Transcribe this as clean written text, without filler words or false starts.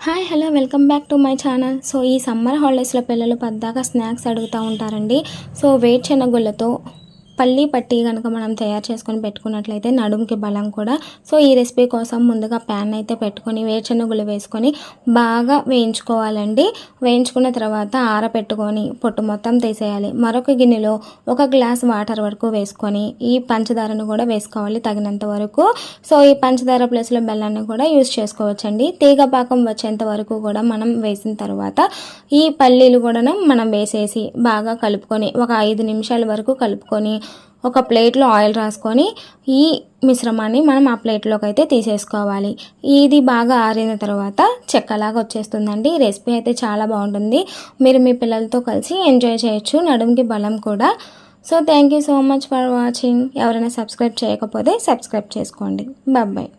Hi hello welcome back to my channel. So ఈ summer హాలిడేస్లో పిల్లలు పద్దాక స్నాక్స్ అడుగుతూ ఉంటారండి. సో వేరుశెనగుళ్ళతో పల్లి పట్టి కనుక మనం తయారు చేసుకొని పెట్టుకున్నట్లయితే నడుముకి బలం కూడా. సో ఈ రెసిపీ కోసం ముందుగా ప్యాన్ అయితే పెట్టుకొని వేరుశెనగుళ్ళు వేసుకొని బాగా వేయించుకోవాలండి. వేయించుకున్న తర్వాత ఆరబెట్టుకొని పొట్టు మొత్తం తీసేయాలి. మరొక గిన్నెలో 1 గ్లాస్ వాటర్ వరకు వేసుకొని ఈ పంచదారను కూడా వేసుకోవాలి తగినంత వరకు. సో ఈ పంచదార ప్లేస్లో బెల్లాన్ని కూడా యూజ్ చేసుకోవచ్చండి. తీగ పాకం వచ్చేంత వరకు కూడా మనం వేసిన తర్వాత ఈ పల్లీలు కూడా మనం వేసేసి బాగా కలుపుకొని ఒక 5 నిమిషాల వరకు కలుపుకొని ఒక ప్లేట్లో ఆయిల్ రాసుకొని ఈ మిశ్రమాన్ని మనం ఆ ప్లేట్లోకి అయితే తీసేసుకోవాలి. ఇది బాగా ఆరిన తర్వాత చెక్కలాగా వచ్చేస్తుందండి. ఈ రెసిపీ అయితే చాలా బాగుంటుంది. మీరు మీ పిల్లలతో కలిసి ఎంజాయ్ చేయొచ్చు. నడుముకి బలం కూడా. So thank you so much for watching. ఎవరైనా సబ్స్క్రైబ్ చేయకపోతే సబ్స్క్రైబ్ చేసుకోండి. బాయ్.